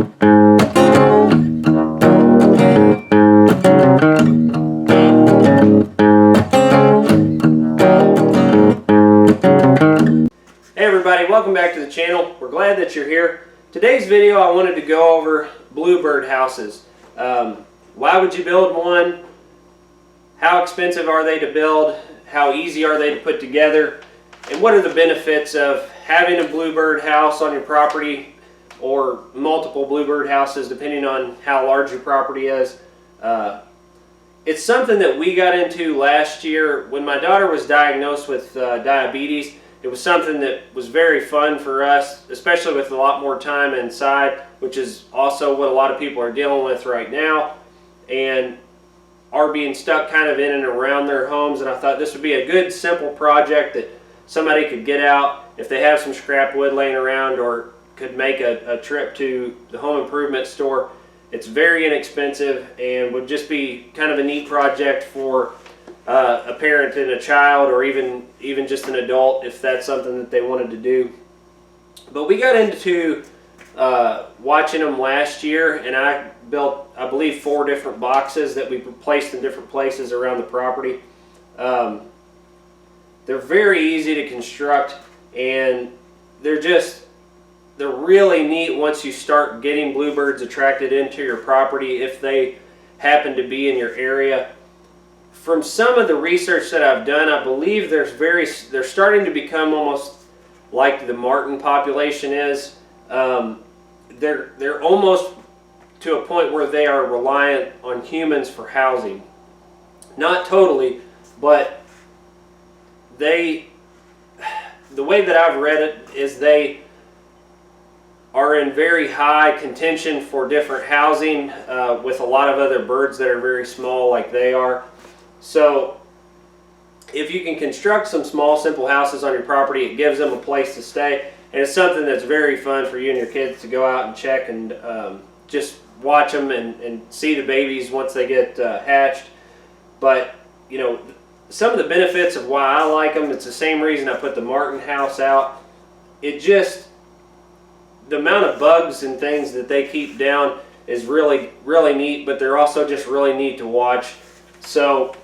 Hey everybody, welcome back to the channel. We're glad that you're here. Today's video I wanted to go over bluebird houses. Why would you build one? How expensive are they to build? How easy are they to put together? And what are the benefits of having a bluebird house on your property or multiple bluebird houses depending on how large your property is? It's something that we got into last year when my daughter was diagnosed with diabetes. It was something that was very fun for us, especially with a lot more time inside, which is also what a lot of people are dealing with right now, and are being stuck kind of in and around their homes. And I thought this would be a good, simple project that somebody could get out if they have some scrap wood laying around, or could make a trip to the home improvement store. It's very inexpensive and would just be kind of a neat project for a parent and a child, or even just an adult if that's something that they wanted to do. But we got into watching them last year, and I built, I believe, 4 different boxes that we placed in different places around the property. They're very easy to construct, and they're really neat once you start getting bluebirds attracted into your property if they happen to be in your area. From some of the research that I've done, I believe they're starting to become almost like the martin population is. They're almost to a point where they are reliant on humans for housing. Not totally, but the way that I've read it is they are in very high contention for different housing with a lot of other birds that are very small like they are. So if you can construct some small, simple houses on your property, it gives them a place to stay. And it's something that's very fun for you and your kids to go out and check and just watch them and see the babies once they get hatched. But, you know, some of the benefits of why I like them, it's the same reason I put the martin house out. It just, the amount of bugs and things that they keep down is really, really neat, but they're also just really neat to watch. So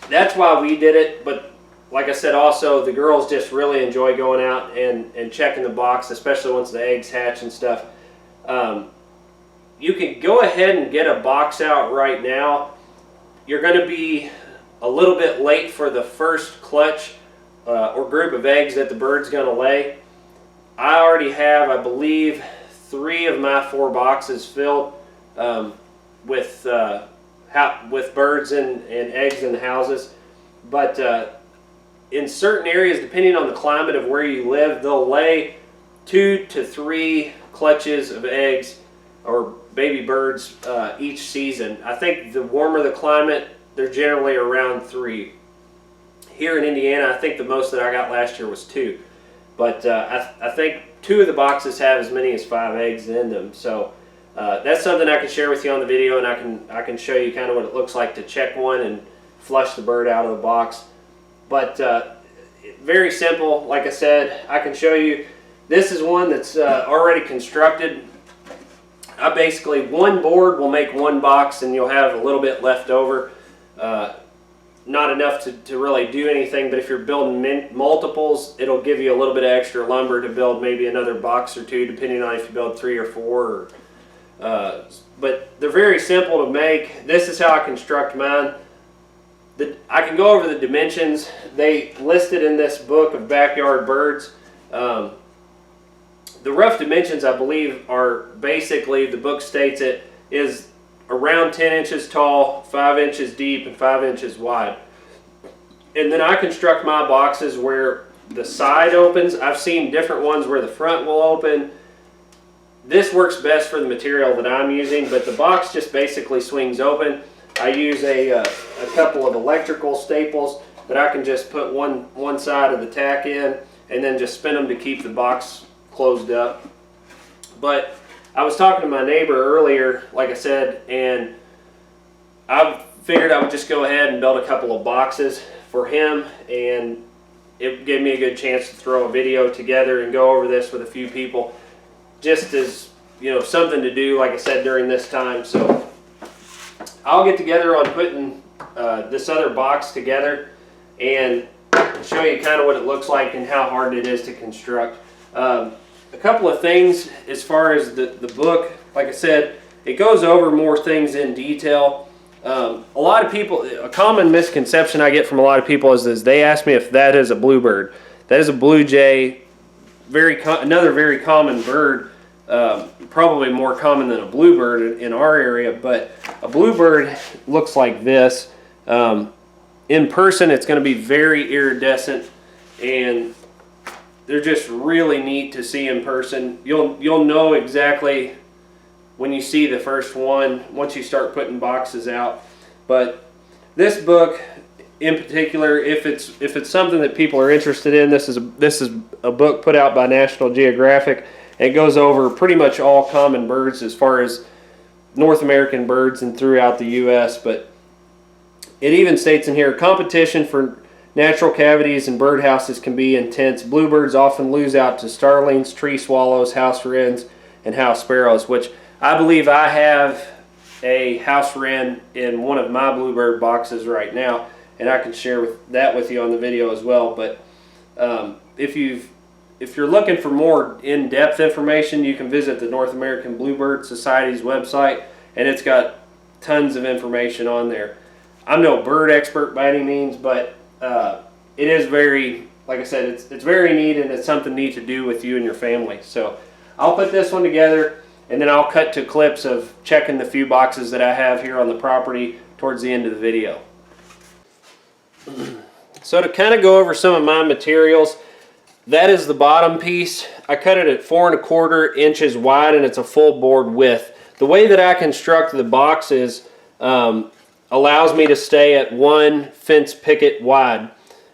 that's why we did it. But like I said, also the girls just really enjoy going out and checking the box, especially once the eggs hatch and stuff. You can go ahead and get a box out right now. You're going to be a little bit late for the first clutch or group of eggs that the bird's going to lay. I already have, I believe, 3 of my 4 boxes filled with birds and eggs in the houses. But in certain areas, depending on the climate of where you live, they'll lay 2 to 3 clutches of eggs or baby birds each season. I think the warmer the climate, they're generally around 3. Here in Indiana, I think the most that I got last year was 2. But I think 2 of the boxes have as many as 5 eggs in them. So that's something I can share with you on the video, and I can show you kind of what it looks like to check one and flush the bird out of the box. But very simple. Like I said, I can show you. This is one that's already constructed. I basically, one board will make 1 box, and you'll have a little bit left over. Not enough to really do anything, but if you're building multiples, it'll give you a little bit of extra lumber to build maybe another box or 2, depending on if you build 3 or 4. But they're very simple to make. This is how I construct mine. I can go over the dimensions. They listed in this book of backyard birds. The rough dimensions, I believe, are basically, the book states it is around 10 inches tall, 5 inches deep, and 5 inches wide. And then I construct my boxes where the side opens. I've seen different ones where the front will open. This works best for the material that I'm using, but the box just basically swings open. I use a couple of electrical staples that I can just put one side of the tack in and then just spin them to keep the box closed up. But I was talking to my neighbor earlier, like I said, and I figured I would just go ahead and build a couple of boxes for him, and it gave me a good chance to throw a video together and go over this with a few people, just as something to do, like I said, during this time. So I'll get together on putting this other box together and show you kind of what it looks like and how hard it is to construct. A couple of things as far as the book. Like I said, it goes over more things in detail. A lot of people, a common misconception I get from a lot of people is they ask me if that is a bluebird. That is a blue jay, another very common bird, probably more common than a bluebird in our area, but a bluebird looks like this. In person, it's going to be very iridescent, and they're just really neat to see in person. You'll know exactly when you see the first one once you start putting boxes out. But this book in particular, if it's something that people are interested in, this is a book put out by National Geographic. It goes over pretty much all common birds as far as North American birds and throughout the U.S. But it even states in here, competition for natural cavities and birdhouses can be intense. Bluebirds often lose out to starlings, tree swallows, house wrens, and house sparrows, which I believe I have a house wren in one of my bluebird boxes right now, and I can share that with you on the video as well. But if you're looking for more in-depth information, you can visit the North American Bluebird Society's website, and it's got tons of information on there. I'm no bird expert by any means, but it is very, like I said, it's very neat, and it's something neat to do with you and your family. So I'll put this one together, and then I'll cut to clips of checking the few boxes that I have here on the property towards the end of the video. So to kind of go over some of my materials, that is the bottom piece. I cut it at 4 1/4 inches wide, and it's a full board width. The way that I construct the boxes allows me to stay at 1 fence picket wide.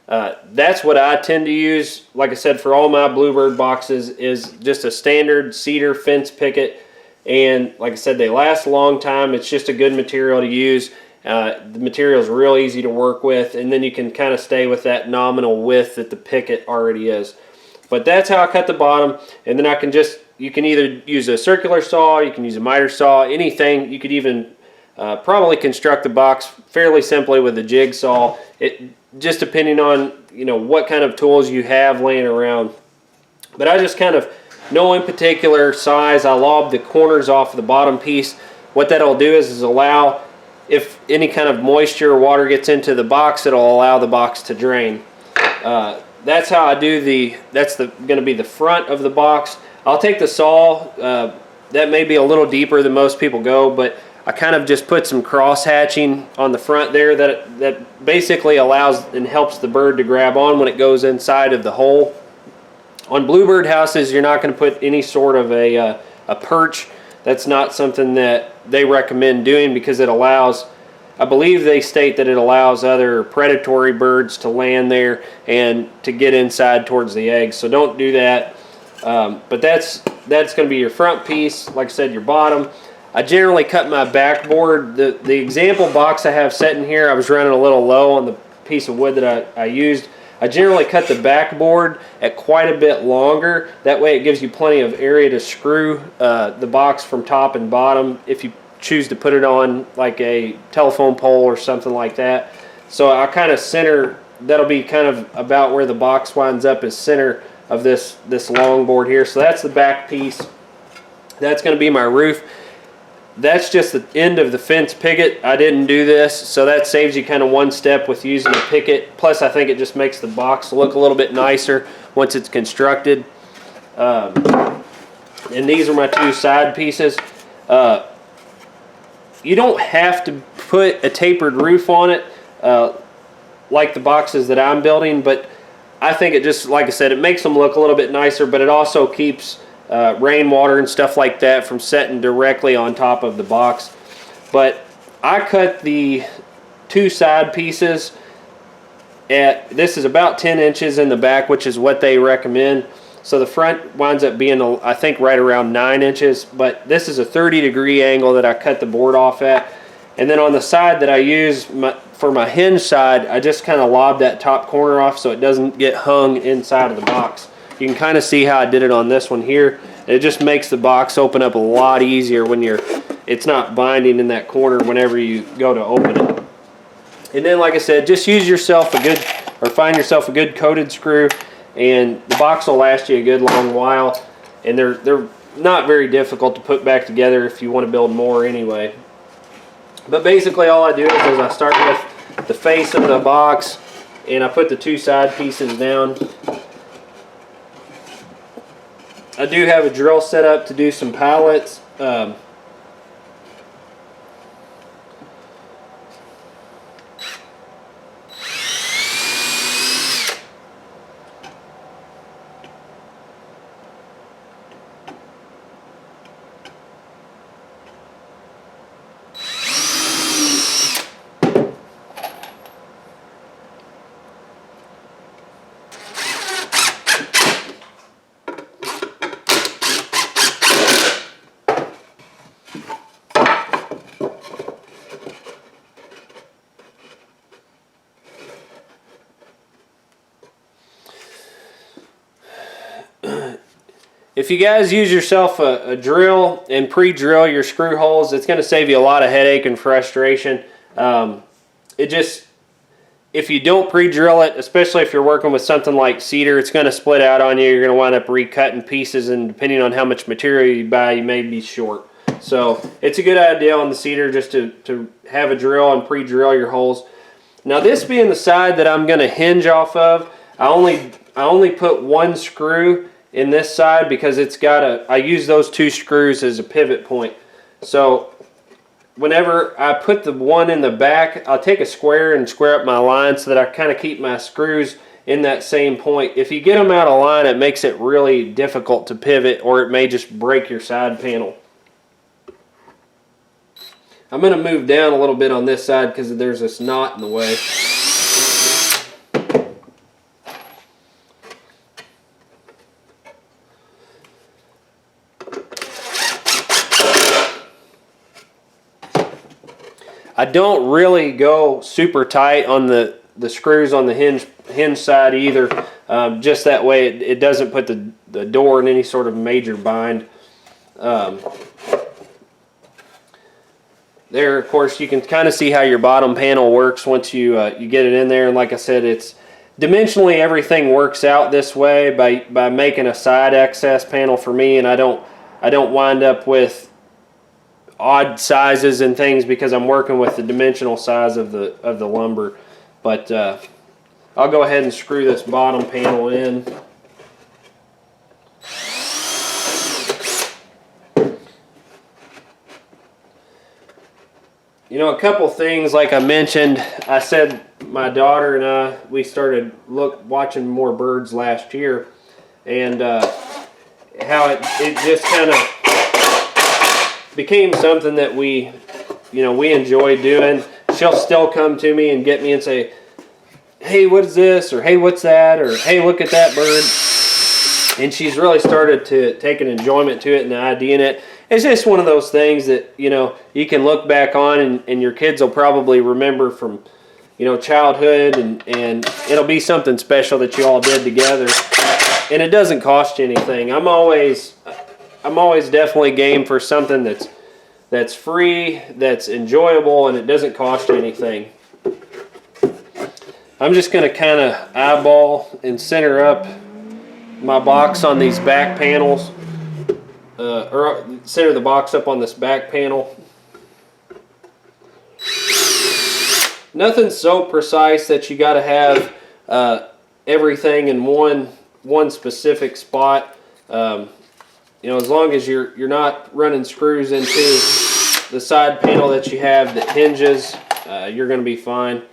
That's what I tend to use, like I said, for all my bluebird boxes, is just a standard cedar fence picket. And like I said, they last a long time. It's just a good material to use. The material is real easy to work with, and then you can kind of stay with that nominal width that the picket already is. But that's how I cut the bottom, and then you can either use a circular saw, you can use a miter saw, anything. You could even probably construct the box fairly simply with a jigsaw. It just depending on what kind of tools you have laying around. But I just kind of know in particular size. I lob the corners off of the bottom piece. What that'll do is allow, if any kind of moisture or water gets into the box, it'll allow the box to drain. That's how I do that's going to be the front of the box. I'll take the saw. That may be a little deeper than most people go, but I kind of just put some cross hatching on the front there that basically allows and helps the bird to grab on when it goes inside of the hole. On bluebird houses, you're not going to put any sort of a perch. That's not something that they recommend doing, because it allows, I believe they state that it allows other predatory birds to land there and to get inside towards the eggs. So don't do that. But that's going to be your front piece. Like I said, your bottom. I generally cut my backboard. The example box I have set in here, I was running a little low on the piece of wood that I used. I generally cut the backboard at quite a bit longer. That way it gives you plenty of area to screw the box from top and bottom if you choose to put it on like a telephone pole or something like that. So I kind of center, that'll be kind of about where the box winds up as center of this long board here. So that's the back piece. That's going to be my roof. That's just the end of the fence picket. I didn't do this, so that saves you kind of one step with using a picket. Plus, I think it just makes the box look a little bit nicer once it's constructed. And these are my two side pieces. You don't have to put a tapered roof on it like the boxes that I'm building, but I think it just, like I said, it makes them look a little bit nicer, but it also keeps rainwater and stuff like that from setting directly on top of the box. But I cut the two side pieces at, this is about 10 inches in the back, which is what they recommend. So the front winds up being, I think, right around 9 inches, but this is a 30-degree angle that I cut the board off at. And then on the side that I use for my hinge side, I just kind of lob that top corner off so it doesn't get hung inside of the box. You can kind of see how I did it on this one here. It just makes the box open up a lot easier when it's not binding in that corner whenever you go to open it. And then, like I said, just find yourself a good coated screw, and the box will last you a good long while. And they're not very difficult to put back together if you want to build more anyway. But basically all I do is I start with the face of the box, and I put the two side pieces down. I do have a drill set up to do some pallets. If you guys use yourself a drill and pre-drill your screw holes, it's going to save you a lot of headache and frustration. If you don't pre-drill it, especially if you're working with something like cedar, it's going to split out on you. You're going to wind up recutting pieces, and depending on how much material you buy, you may be short. So it's a good idea on the cedar just to have a drill and pre-drill your holes. Now, this being the side that I'm going to hinge off of, I only put one screw in this side because I use those two screws as a pivot point. So whenever I put the one in the back, I'll take a square and square up my line so that I kind of keep my screws in that same point. If you get them out of line, it makes it really difficult to pivot, or it may just break your side panel. I'm going to move down a little bit on this side because there's this knot in the way. I don't really go super tight on the screws on the hinge side either, just that way it doesn't put the door in any sort of major bind. There, of course, you can kind of see how your bottom panel works once you get it in there. And like I said, it's dimensionally everything works out this way by making a side access panel for me, and I don't wind up with odd sizes and things because I'm working with the dimensional size of the lumber. But I'll go ahead and screw this bottom panel in. You know, a couple things, like I mentioned, I said my daughter and we started watching more birds last year, and how it just kind of became something that we enjoy doing. She'll still come to me and get me and say, hey, what is this? Or hey, what's that? Or hey, look at that bird. And she's really started to take an enjoyment to it and IDing it. It's just one of those things that, you can look back on and your kids will probably remember from, childhood, and it'll be something special that you all did together. And it doesn't cost you anything. I'm always definitely game for something that's free, that's enjoyable, and it doesn't cost you anything. I'm just going to kind of eyeball and center up my box on these back panels, or center the box up on this back panel. Nothing so precise that you got to have everything in one specific spot. As long as you're not running screws into the side panel that you have that hinges, you're going to be fine.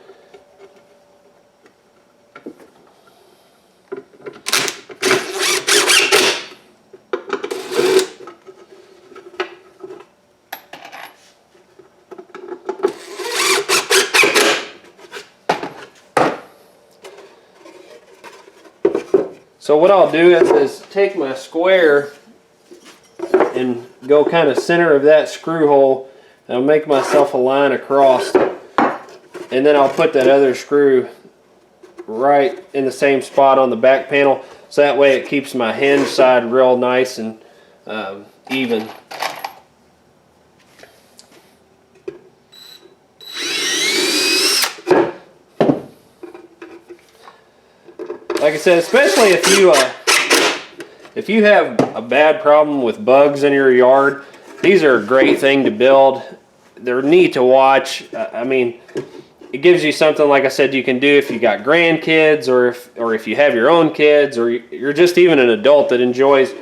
So what I'll do is take my square and go kind of center of that screw hole, and I'll make myself a line across, and then I'll put that other screw right in the same spot on the back panel, so that way it keeps my hinge side real nice and even. Like I said, especially if you have a bad problem with bugs in your yard, these are a great thing to build. They're neat to watch. I mean, it gives you something, like I said, you can do if you got grandkids, or if you have your own kids, or you're just even an adult that enjoys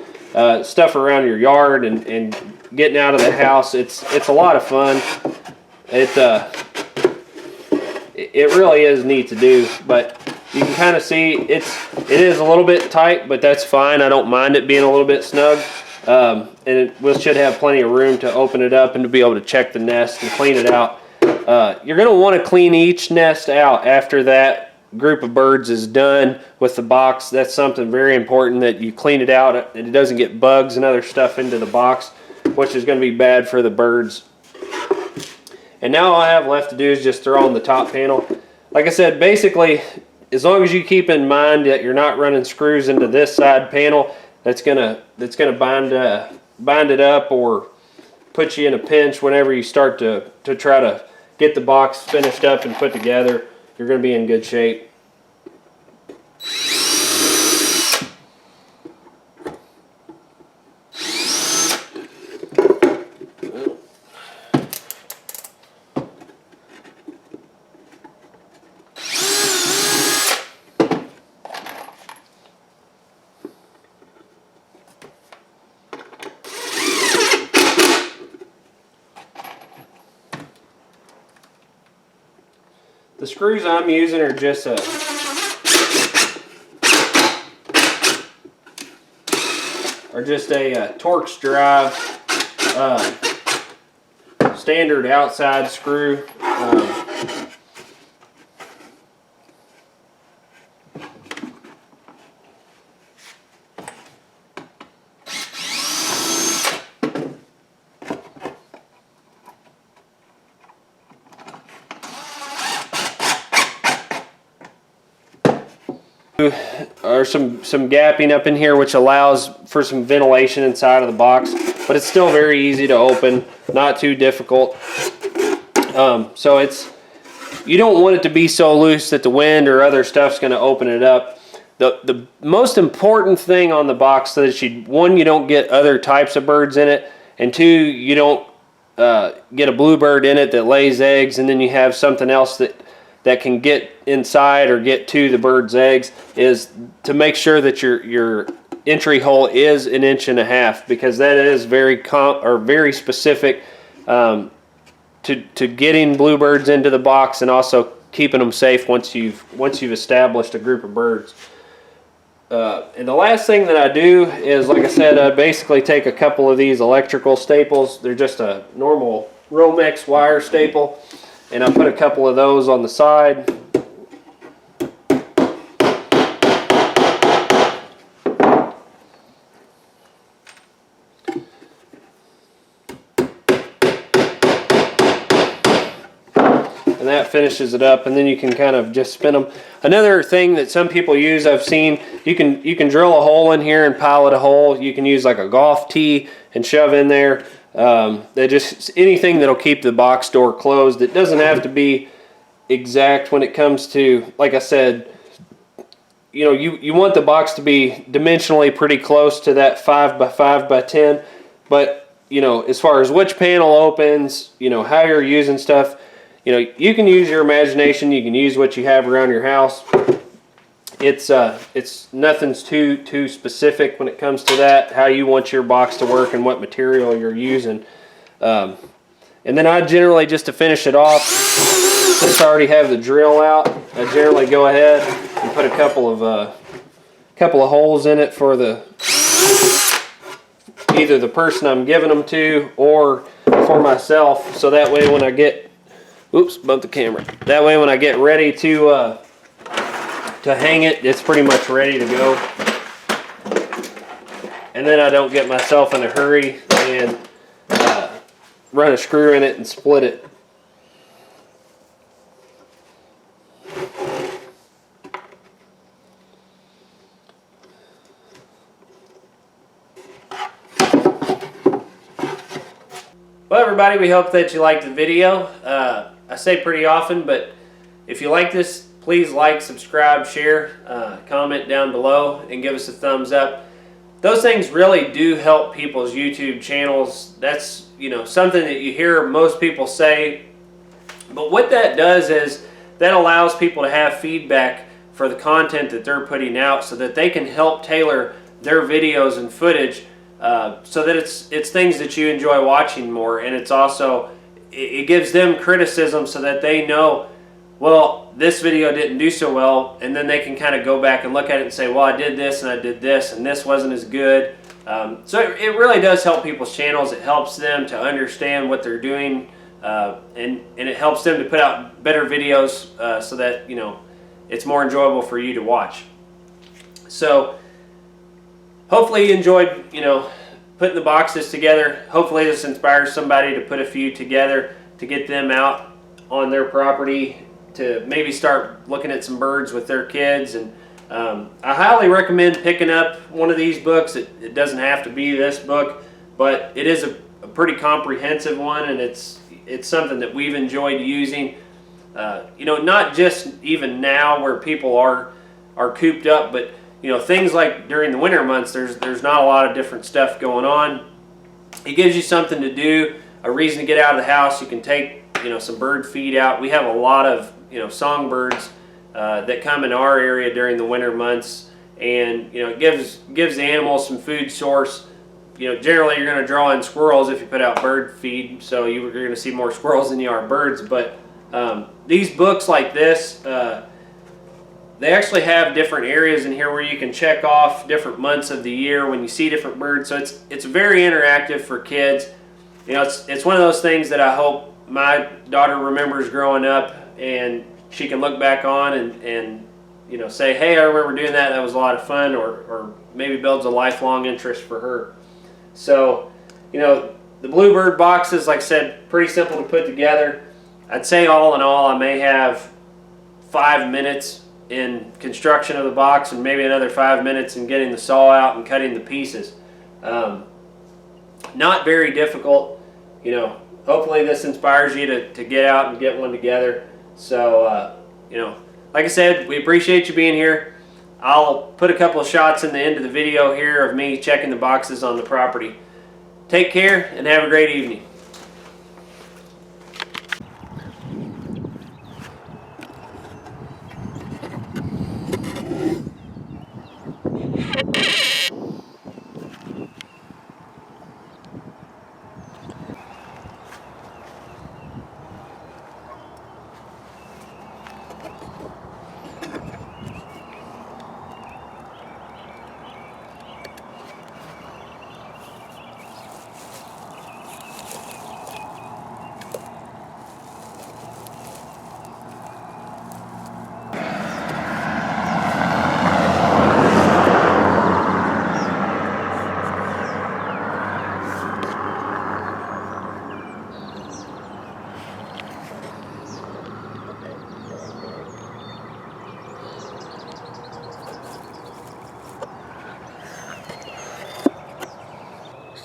stuff around your yard and getting out of the house. It's a lot of fun. It really is neat to do, but you can kind of see it is a little bit tight, but that's fine. I don't mind it being a little bit snug. And we should have plenty of room to open it up and to be able to check the nest and clean it out. You're going to want to clean each nest out after that group of birds is done with the box. That's something very important, that you clean it out and it doesn't get bugs and other stuff into the box, which is going to be bad for the birds. And now all I have left to do is just throw on the top panel. Like I said, basically, as long as you keep in mind that you're not running screws into this side panel, that's gonna bind it up or put you in a pinch whenever you start to try to get the box finished up and put together. You're gonna be in good shape. The screws I'm using are just a Torx drive standard outside screw. Or some gapping up in here, which allows for some ventilation inside of the box, but it's still very easy to open, not too difficult. So you don't want it to be so loose that the wind or other stuff's going to open it up. The most important thing on the box, so that you don't get other types of birds in it, and two, you don't get a bluebird in it that lays eggs, and then you have something else that can get inside or get to the bird's eggs, is to make sure that your entry hole is 1.5 inches, because that is very specific to getting bluebirds into the box and also keeping them safe once you've established a group of birds. And the last thing that I do is, like I said, I basically take a couple of these electrical staples. They're just a normal Romex wire staple, and I put a couple of those on the side. And that finishes it up, and then you can kind of just spin them. Another thing that some people use, I've seen, you can drill a hole in here and pilot a hole. You can use like a golf tee and shove in there. Anything that'll keep the box door closed. It doesn't have to be exact when it comes to, like I said, you want the box to be dimensionally pretty close to that 5 by 5 by 10, but as far as which panel opens, how you're using stuff, you can use your imagination. You can use what you have around your house. It's nothing's too specific when it comes to that, how you want your box to work and what material you're using. And then I generally, just to finish it off, since I already have the drill out, I generally go ahead and put a couple of holes in it for either the person I'm giving them to or for myself, so that way when I get, oops, bumped the camera. That way when I get ready to hang it, it's pretty much ready to go. And then I don't get myself in a hurry and run a screw in it and split it. Well, everybody, we hope that you liked the video. I say pretty often, but if you like this, please like, subscribe, share, comment down below, and give us a thumbs up. Those things really do help people's YouTube channels. That's, something that you hear most people say. But what that does is that allows people to have feedback for the content that they're putting out, so that they can help tailor their videos and footage so that it's things that you enjoy watching more. And it's also, it gives them criticism so that they know, well, this video didn't do so well, and then they can kind of go back and look at it and say, well, I did this and I did this and this wasn't as good. So it really does help people's channels. It helps them to understand what they're doing, and it helps them to put out better videos so that, it's more enjoyable for you to watch. So hopefully you enjoyed, putting the boxes together. Hopefully this inspires somebody to put a few together to get them out on their property to maybe start looking at some birds with their kids. And I highly recommend picking up one of these books. It doesn't have to be this book, but it is a pretty comprehensive one, and it's something that we've enjoyed using. Not just even now where people are cooped up, but things like during the winter months, there's not a lot of different stuff going on. It gives you something to do, a reason to get out of the house. You can take some bird feed out. We have a lot of songbirds that come in our area during the winter months, and it gives the animals some food source. Generally you're going to draw in squirrels if you put out bird feed, so you're going to see more squirrels than you are birds. But these books like this, they actually have different areas in here where you can check off different months of the year when you see different birds. So it's very interactive for kids. It's one of those things that I hope my daughter remembers growing up, and she can look back on and say, hey, I remember doing that. That was a lot of fun, or maybe builds a lifelong interest for her. So, the Bluebird boxes, like I said, pretty simple to put together. I'd say all in all, I may have 5 minutes in construction of the box and maybe another 5 minutes in getting the saw out and cutting the pieces. Not very difficult. Hopefully this inspires you to get out and get one together. So, like I said, we appreciate you being here. I'll put a couple of shots in the end of the video here of me checking the boxes on the property. Take care and have a great evening.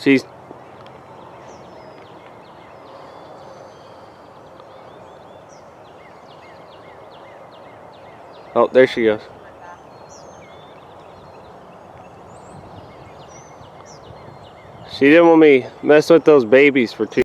She's oh, there she goes. She didn't want me mess with those babies for too